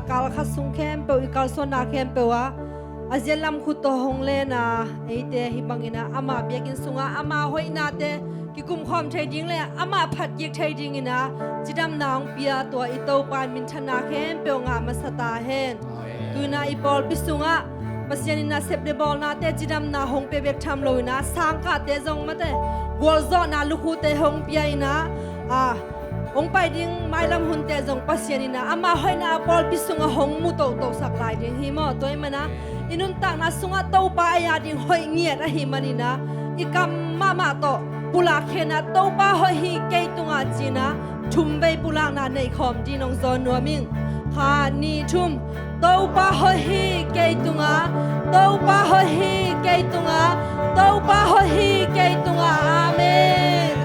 kal khasung khem pe ikal sona khem pe wa azelam khuto hongle na eite hibangina ama biakin sunga ama hoina te kikum khom trading le ama phat yek trading ina chidam naung pia to ito pan min thana khem pe nga masata hen tuina ipol pisunga pasianina sepde bol na te chidam na hong pe bek tham loina sang ka te jong mate gol zo na lukhu te hong pia ina ong pai ding mai lam hun te jong pasianina ama hoina pol pisunga hong mu to to sak lai ding hi mo toy mana inun tak na sunga to pa ya ding hoi ngiat a hi manina ikam mama to pula khena to pa hoi hi ke tunga china thum bei pula na nei khom di nong zon no ming kha ni thum to pa hoi hi ke tunga to pa hoi hi ke tunga to pa hoi hi ke tunga amen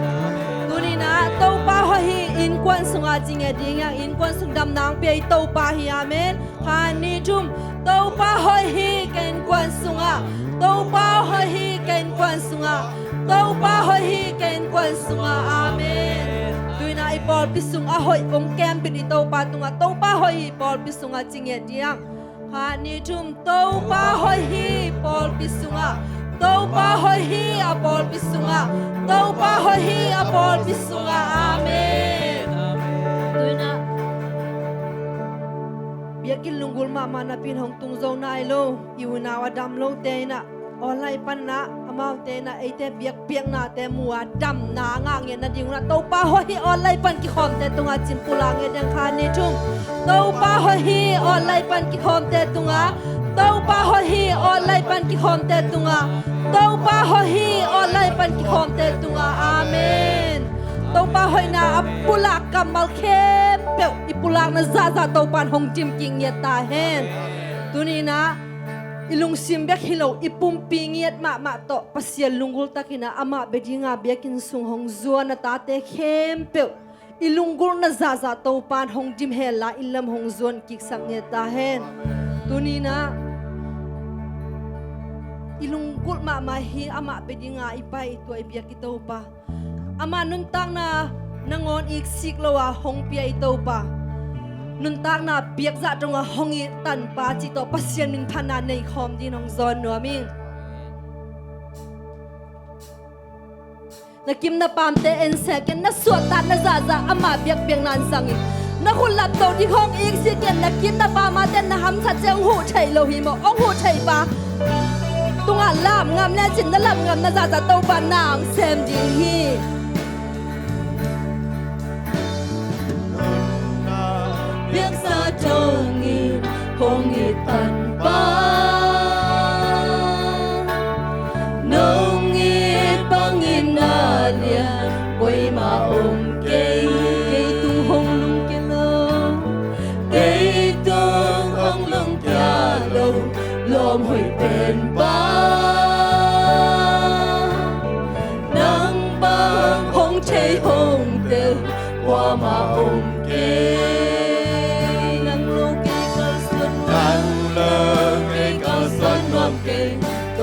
tunina to pa hoi hi in kwan sunga jinge ding yang in kwan sung dam nang pe to pa hi amen kha ni thum to pa hoi hi ken kwan sunga to pa hoi hi ken kwan sunga to pa hoi hi ken kwan sunga amen tuina ipol pisung a hoi ong kem bin to pa tunga to pa hoi pol pisunga jinge diang ha ni thum to pa hoi hi pol pisunga to pa hoi hi a pol pisunga to pa hoi hi a pol pisunga amen tuina biakin lunggul mama na pin hong tung zo nai lo iuna wa dam lo te na online pan na amau te na ate biak piak na te mua dam na nga nge na ding na to pa ho hi online pan ki khom te tunga chin pula nge dang kha ni chung to pa ho hi online pan ki khom te tunga to pa ho hi online pan ki khom te tunga to pa ho hi online pan ki khom te tunga amen to pa hoi na pula kamal khem pe ipulak na za to pan hong jim king ye ta hen tunina ilung simbek hilo ipum pingiat ma to pasial lungul takina ama bedinga bekin sung hong zuana ta te khem pe ilungul na za to pan hong jim hela ilam hong zuan kik sang ye ta hen tunina ilungul ma hi ama bedinga ipai to ibiak ito pa ama nuntang na nangon ik sik lowa hong pia ito pa nuntang na biak za tonga hongi tan pa chi to pasian min thana nei khom di nong zon no ming nakim na pam te en second na suat ta na za ama biak biak nan sangi na khul lap to di khong ik sik ken nakim na pa ma ten na ham tha cheng hu thai lo hi mo ong hu thai pa tunga lam ngam le chin na lam ngam na za to pa nang sem ding hi biak sa chongi hongi tan pa nongi pangin na lia koi ma om ke tung hong lung ke lo ke tung hong lung kya lo lom hoi pen pa nang bang hong chei hong te qua ma om ke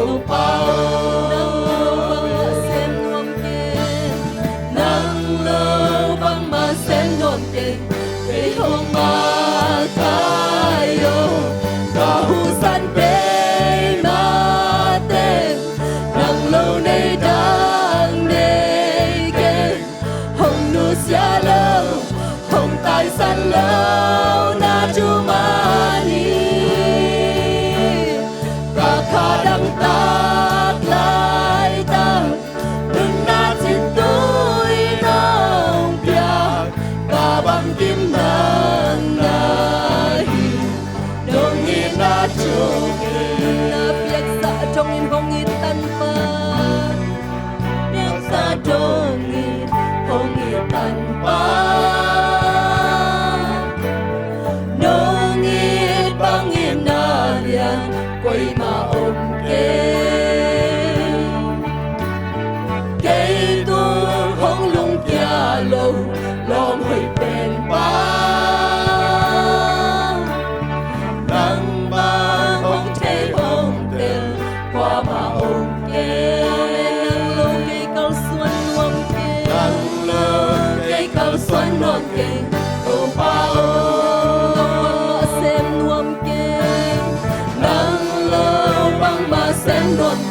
tu pao nang sen nom ke nang lo bang ma sen nom ke pe hong ma ta yo ka hu san pe ma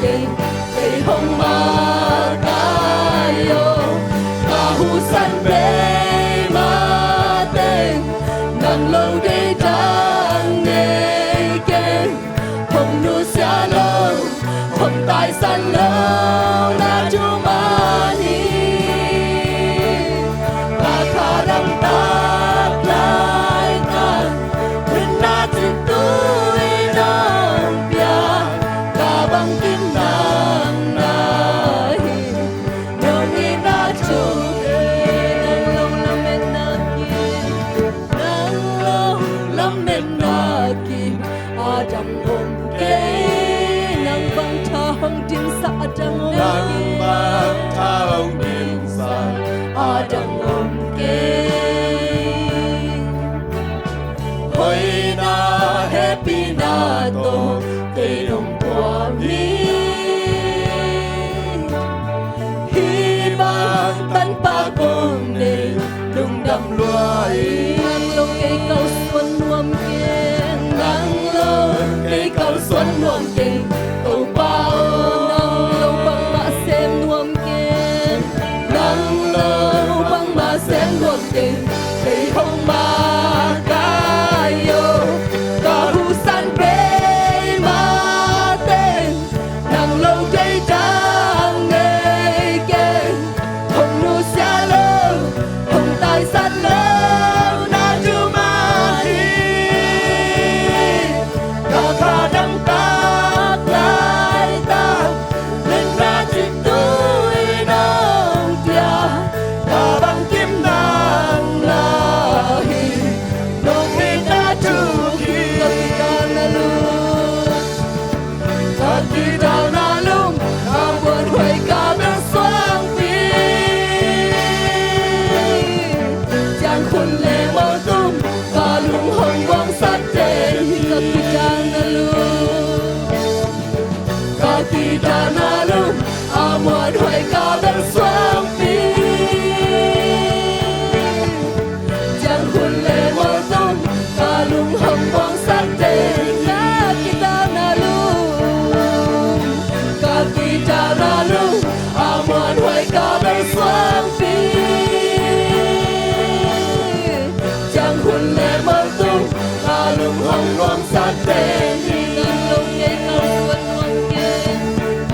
kinh cây hồng ma kayo kahusan be ma tên nang lâu đây đang nghe kênh hồng nu xa lâu hồng tài san lâu na chu ma ni ta khả đăng ta lại ta bên na chữ tôi nang bia ta bằng kim nang na hi nong ni na chu nang lâu lâm men na ki nang lâu lâm men na ki a jang om ke nang bang thang tin sa jang om nang bang thang tin sa a jang om ke hoi na happy na to te dong qua mi hi ba tan pa con ne lung đam loài nang lo cây cao xuân nuông kiên nang lo cây cao xuân nuông kiên cầu bao nang lo băng mã xem nuông kiên nang lo băng mã xem nuông kiên cây hồng ma kayo kahusan be ma tên nang lâu cây trắng nghề kênh hồng nu xa lâu hồng tài san lâu na chu ma hi ta khả đăng ta lại ta lên ra chỉ tôi nang tia ta bằng kim nang la hi nong mi na chu ki ta na lu ta ti ta na lung ta buồn huệ cả bên xoang phi chàng khôn lệ mơ tung cả lung hồng quang sát tên ta ti ta na lu ta ti ta na lung a buồn huệ cả bên xoang phi chàng khôn lệ mơ tung cả lung hồng quang sát tên ta kita na lung ka kita na lung a muan huay ka bên xoang phi chàng khôn lệ mơ tung cả lung hồng quang sát tên nang lung nghe cao xuân nuông kiên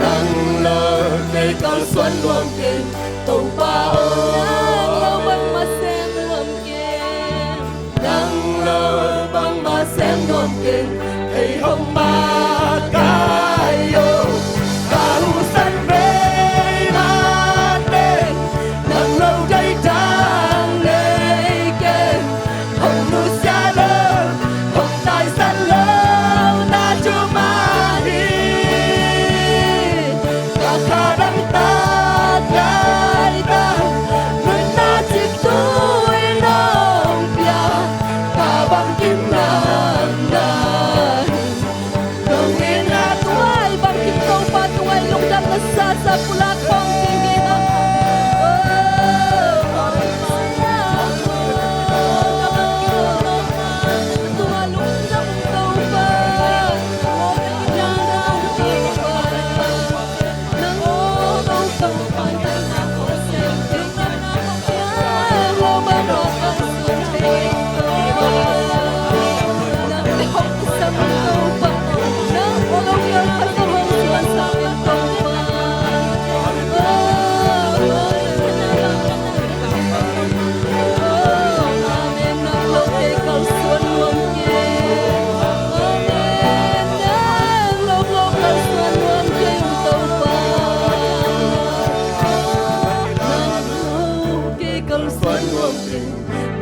nang lơ cây cao xuân luồng kiên tàu ba nang lo băng mà xem nuông kiên nang lo băng mà xem nuông kiên cây hồng ma kayo kahusan be ma tên nang lâu đây đang lê kênh hồng nu xa lâu hồng tài san lâu na chu ma hi ta khả đăng ta lại ta người na chỉ tôi nong bia ta bằng kim nang na nong nghe na tuai bằng kim câu pa tuai lung đam na sa pula kong tinggi na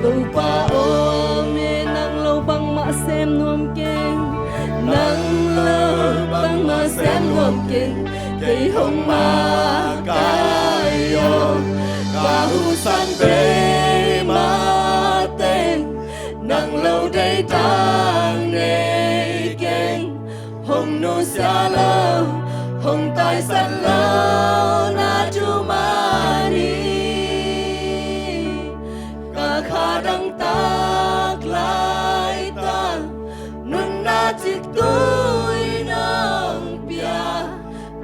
tu pa ôm nè nang lâu băng mã xem nuông kiên nang lâu băng mã xem nuông kiên cây hồng ma kayo kahusan be ma tên nang lâu đây đang nghe kênh hồng nu xa lâu hồng tài san lâu na chu ma ni cả khả đăng ta lại ta nun na chỉ tôi nang bia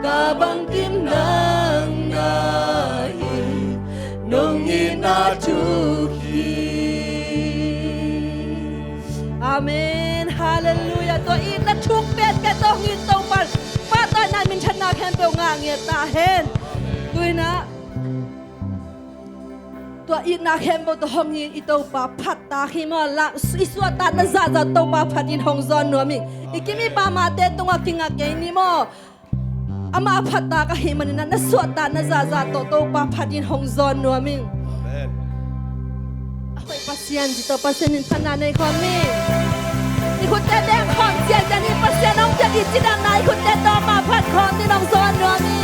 cả เมนฮาเลลูยาตัวอีนัดทุกเป็ดแกต้องยินตรงปันป้าตอนนั้นมินชนะแคมเปลงาเงียตาเห็นด้วยนะตัวอีนาแคมเปลตัวห้องยินอีตัวป้าพัดตาขี้มาละอิสวตานะซาซาตัวป้าพัดยินห้องซอนนัวมิงอีกิมีป้ามาเตตรงกิงาเกนี่มออามาพัดตากะหิมันนะสวตานะซาซาตัวป้าพัดยินห้องซอนนัวมิงAko'y pasyan dito, pasyanin pa nanay ko, mi. Ikot na din ang konsyan, dyan yung pasyan ang jadi sinang na ikot na ito, mapat ko, tinang son, mi.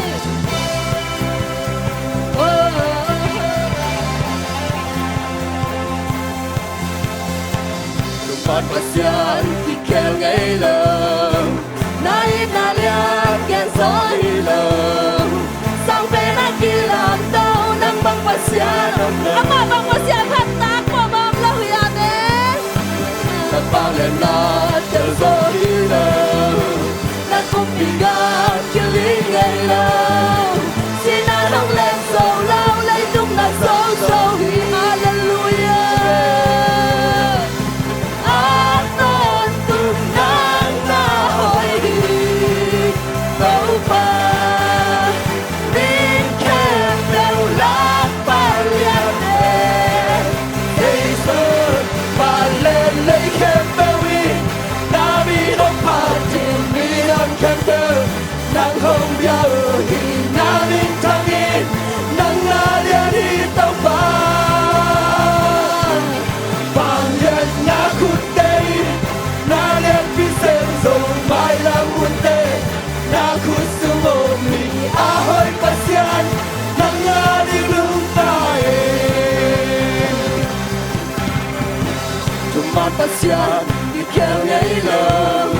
Lumat pasyan, ikel ngaylang Naib na liat, yan so ilaw Sang pinakilang daw ng bang pasyan Ama bang pasyan, hatak mo bang lahuyanin Nagpanglan na tel so ilaw Nagkumpigat, kiling ngaylaw Sinanong lenso, law, laytung na so Hallelujah Aton tunang nahoy Tau pa Din kem daw lakpalyan Jesus, palelay kembawin Namin ang patin, minang kembel Nang hong biyahin namin tangin Nang nalian itaw pa Pangyan na kutay Nalian pisenso may lamunte Nakusumumi ahoy pasyan Nang aling lungtayin Tumapasyan, ikel ngaylang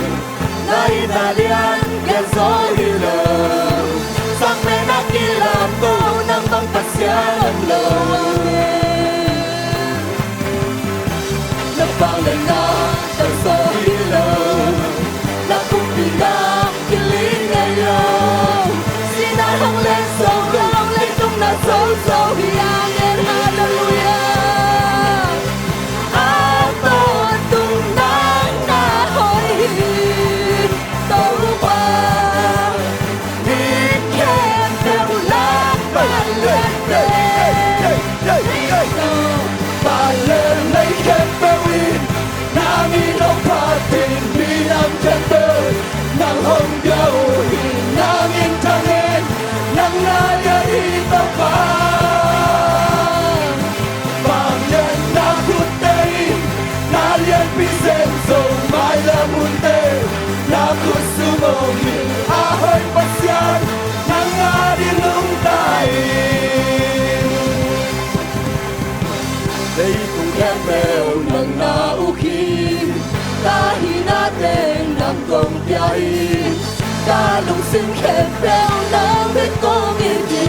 Nainalian, genso hilang Sang menakilam to ng pangpasyan ang langit Nagpanglan na, genso hilang Nakumpiga, kiling ngayon Sinahang lenso, law, laytung na so Hiyangin, hallelujah Aton tunang nahoy Tau pa Din kem daw lakpalyan Palelay kembawin Namin ang patin bilang kembel Nang hong biyahin namin tangin Nang nalian itaw pa Pangyan na kutayin Nalian pisenso may lamunte Nakusumumi ahoy pasyan Nang arilong tayin Leitong kembel ng naukin Kahinating ng kongpiyahin Kalong singkepel ng bitong hindi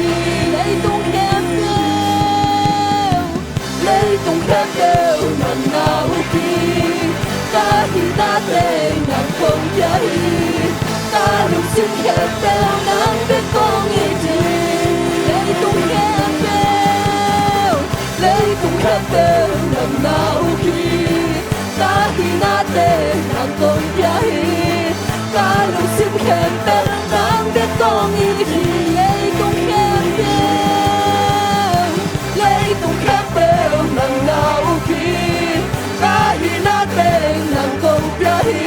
Leitong kepel ng naukin Kahinating ng kongpiyahin Kalong singkepel ng bitong hindi Leitong kepel ng naukin Kahinating ng kongpiyahin Kalong singkepel ng bitong hindi Leitong kepel ng naukin Kahinating ng kongpiyahin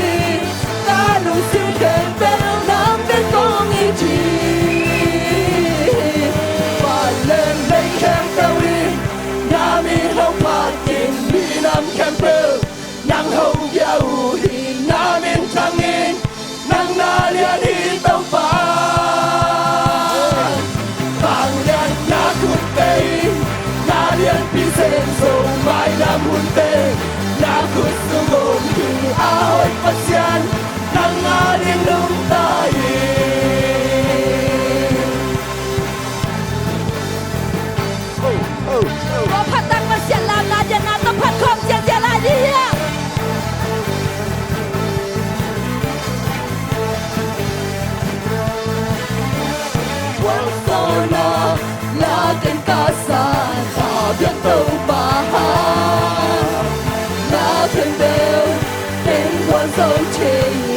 手牵引，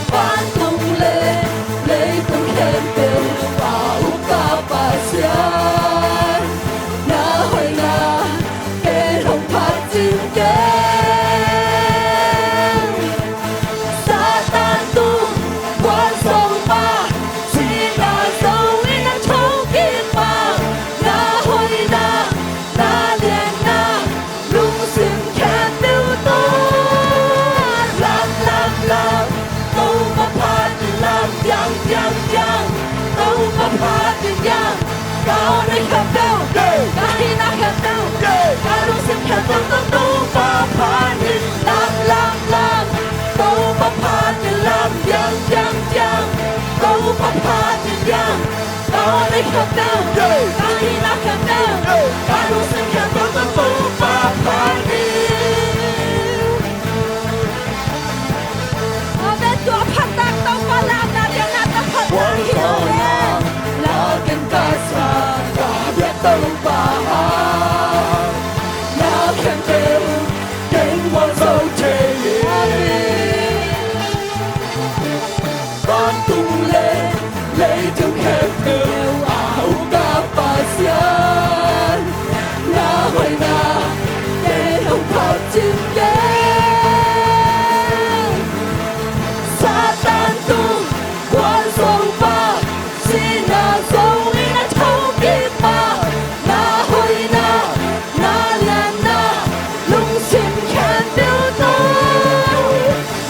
翻动雷，雷动天边，把乌嘎巴响，那会那给红帕金给，撒旦都关手吧，其他手一那抽给吧，那会那连那路线看不到，蓝蓝蓝，都不怕的蓝，样样样，都不怕的样，高的看不到，高的那看不到，高路线看不到都不怕的蓝蓝蓝，都不怕的蓝，样样样，都不怕的样，高的看不到，高的那看不到，高路线看不到都不怕的。อาเบตัวพันตักต้องมาลานาเดียนาตะพันตักฮิโนเอ Lakin kasa kahit tumpahan Lakin kêu kinh hoàng sâu chê Con tung lên lấy trong khen kêu ảo ca bà xiên Na hoài na để không thật chim ghé Satan tung quan sông ba xin na sông đi na thâu kim ba na hồi na liền na lung xin khen tiêu tô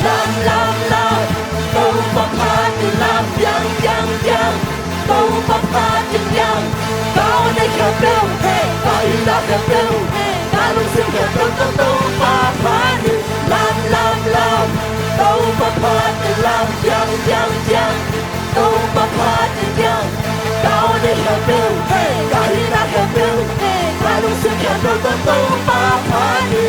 làm đâu bắp hạt thì làm yang đâu bắp hạt thì yang cao đây khen tiêu cao đi là khen tiêu cao lung xin khen tiêu đâu bắp hạt thì làm đâu bắp hạt thì làm yang đâu bắp hạt thì yang cao đây khen tiêu cao đi là khen tiêu cao lung xin khen tiêu đâu bắp hạt thì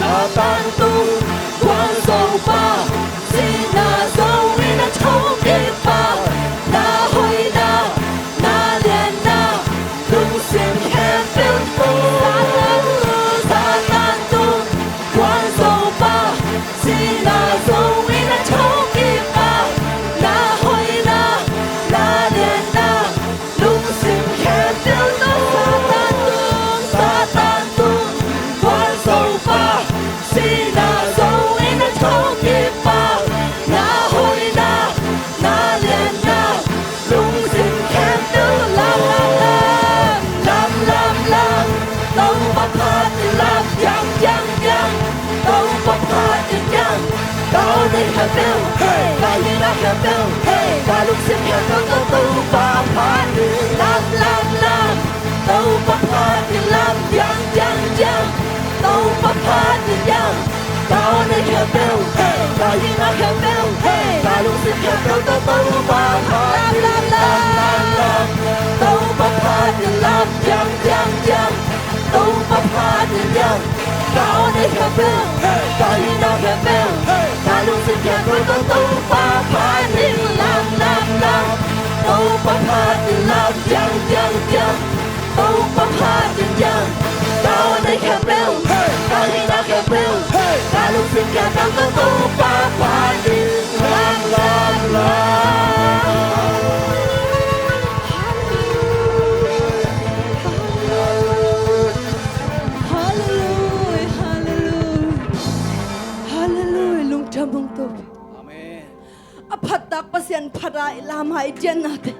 Satan tu quan sâu ba xin na sâu đi na thâu kim ba na hồi na liền na lung xin khen tiêu tô Satan tu quan sâu ba xin na sâu đi na thâu kim ba na hồi na liền na lung xin khen tiêu tô Satan tu quan sâu ba xin na sâu đi na thâu kim ba na hồi na liền na lung xin khen tiêu làm đâu bắp hạt thì làm yang đâu bắp hạt thì yang cao đây khen tiêu cao đi na khen tiêu cao lung xin khen tiêu đâu bắp hạt thì làm đâu bắp hạt thì làm yang đâu bắp hạt thì yang cao đây khen tiêu cao đi na khen tiêu cao lung xin khen tiêu đâu bắp hạt thì làm đâu bắp hạt thì làm yang đâu bắp hạt thì yang cao đây khen tiêu cao đi na khen tiêu cao lung xin khen tiêu đâu bắp hạt thì làm đâu bắp hạt thì làm yang đâu bắp hạt thì yang cao đây khen tiêu cao đi na khen tiêu cao lung xin khen tiêu đâu bắp hạt thì làm Hallelujah, lung tamong to. Apatak pasyan parai lamay dyan natin.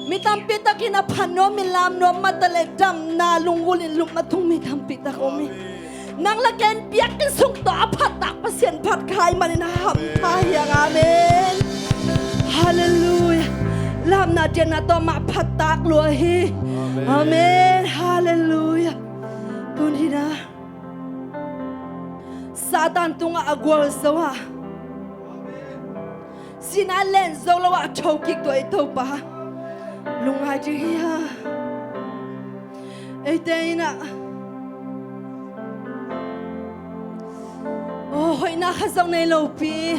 Mitampita kinapano milam no matalek dam na lungulin lumatung mitampita kami. Nang laken biyak din sungto apatak pasyan patkai maninaham tayang amen. Hallelujah. Lam na dyan na to mapatak luahi. Amen. Hallelujah. Tundi na. Satan tunga agwal sawa. Sinalen zolawa chokik to ito pa. Lungay jiya. Ito na. Oh, na khazong nei lo pi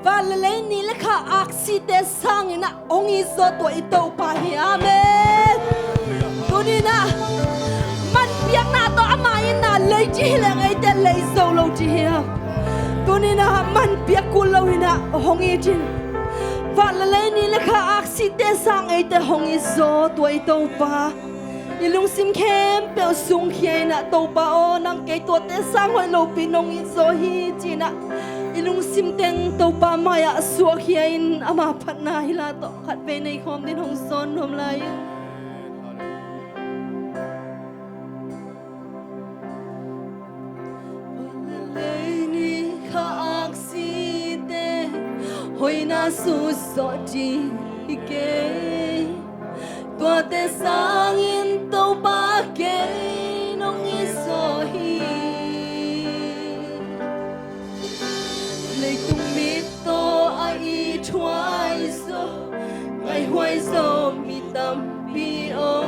và lấy ni le kha accident sang ina ongi zo to ito pa hi amen tuni na man piak na to ama ina lấy chi le ngai te lấy zo lo chi hi tuni na man piak ku lo ina hongi chin và lấy ni le kha accident sang ai te hongi zo to ito pa ilung sim kem pe sung khie na to pa o nang ke to te sang hoi lo pi nong i zo hi china ilung sim teng to pa maya suak khie in ama phat na hila to khat ve nei khom din hong son hom lai ni kha aksite hoi na su so ji ke tua te sang in tàu ba kê nông y so hi lấy tung mi to ai chuai so ngày hoài so mi tâm bi o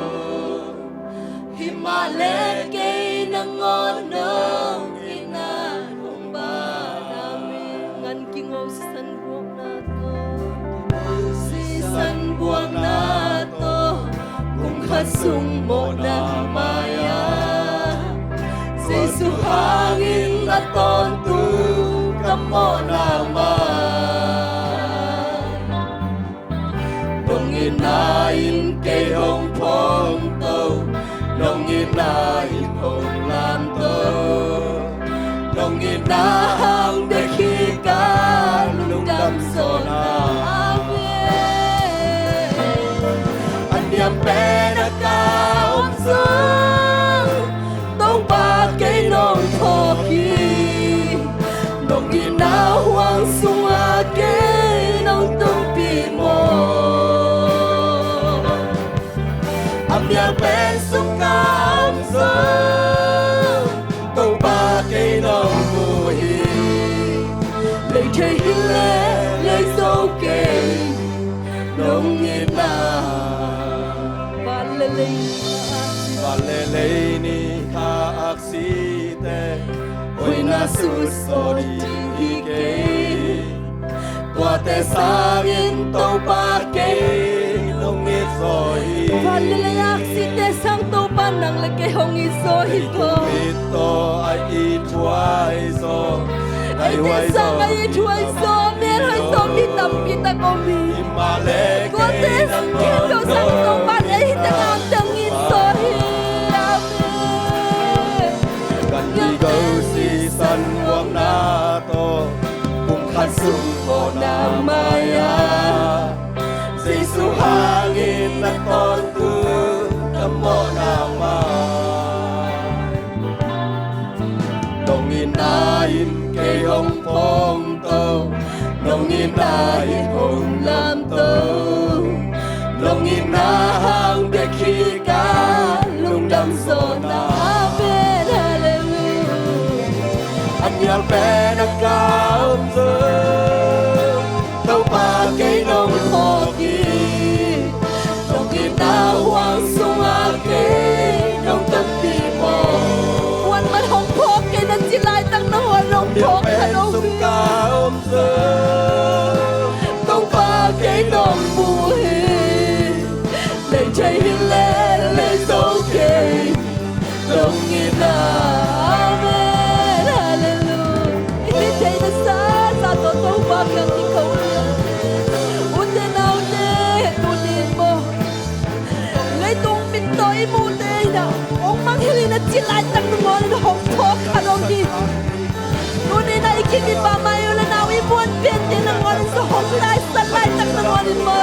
hi ma le kê nang ngon nong ina hong ba na mi ngan king of san buông na to si san buông na khát sung mo na maya Giêsu hangin na ton tu kamo na ma Nong inain kay hong phong tàu Nong inain hong lam tàu Nong inahang de khi ka lung đam so na Nhằm bé đã cao dương Tông ba cây nông thô kỳ Nông ghi nào hoang sung à cây nông tung bì mô Âm nhạc bé sung cao dương Tông ba cây nông mù hì Lấy chơi hi lấy dấu cây Nông ghi nào Valeleni ka aksite Hoy na susori ike Tua te sangin tau pa ke Longit sohi Valeleni aksite sang tau pa nang leke hongit sohi ko Ito ay ituay so Ay te sang ay ituay so Mer hoy so mitam pita ko mi Imaleke Ko te kendo sang tau pa ay hitang tangin sohi Đi gấu si sân quang na to cùng khát sung mo na maya Giêsu hangin na ton tu kamo na ma Nong inain kay hong phong tàu Nong inain hong lam tàu Nong inahang de khi ka lung đam so na Nhal bé đã cao dương Tàu ba cây nông thô kỳ Nông kỳ na hoang sung a cây Nông tâm bì mô Quan mặt hong phok cây nang chỉ lai tăng nang hoa rong phok Nhal bé sung cao dương Tàu ba cây nông mù hi Lấy chạy hi lên lấy dấu cây Nông kỳ na Yang di kau Ute na ute Tunin mo Lấy tung min toi mu te na Ong mang hili na chilay tang nungon na hong thok kanong di Tunin na ikimi pa mayo na nawi buwan pente na ngon sa hong lai sa lai tang nungon mo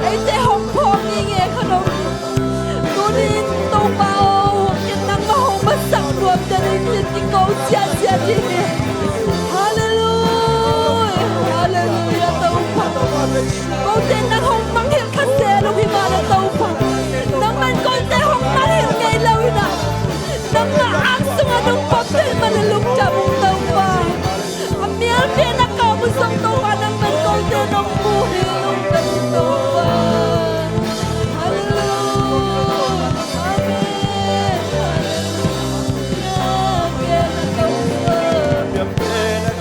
Ay te hong pong inge kanong Tunin tong bao Yan nang mahong masang ruwam na rin yan di kau siya siya di Con tên đang hông mắng hiện khát xe lúc khi mà đã tàu phá Nâng mạnh con tên hông mắng hiện ngay lâu nè Nâng là ác xung ở đông bọc tên mà là lúc trả bụng tàu phá Âm miễn phía nâng cầu một sông tàu phá Nâng mạnh con tên ông mù hiện lúc tàu phá Hallelujah Amen Hallelujah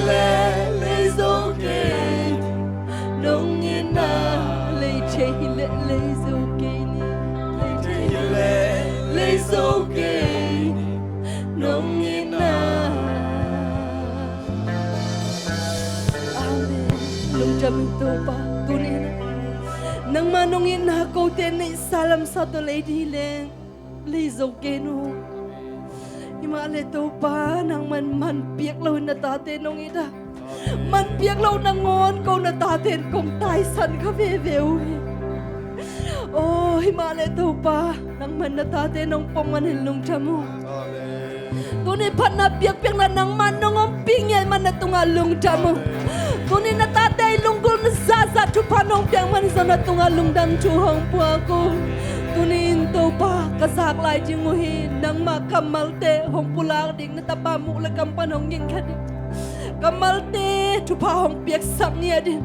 le le zo ke nong ina lấy chế lệ lấy dấu kê ni lấy chế le le zo ke nong ina Amen lung jam tu pa tu ni nang manongin na ko ten ni salam sa to lady leng lấy dấu kê no ima le tu pa nang man piek lo na ta te nong ida man piek lo na ngon ko na ta ten kong tai san ka ve veu oh ima le tu pa nang man na ta te nong pong man hin lung jamu Tuni pat na piak na nang man nongom pingel man na tunga lung jamu. Tuni na tatay lunggol na sasa tu panong piang man sa na tunga lung dam tu hong pua ko. Tuni into pa kasak lai jinguhi nang makamalte hong pulang ding na tapamu la kampanong ging kadi. Kamalte tu pa hong piak sak niya din.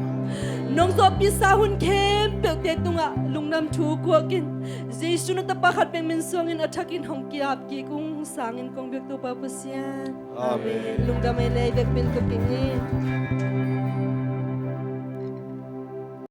Nong so pisa hun kem pel te tunga lung nam tu ko kin. Jesu na tapakat peng minsongin atakin hong kiap ki kung sangin kong biak tu pa pasyan. Amen. Lung damay lay bek pin ko pingin.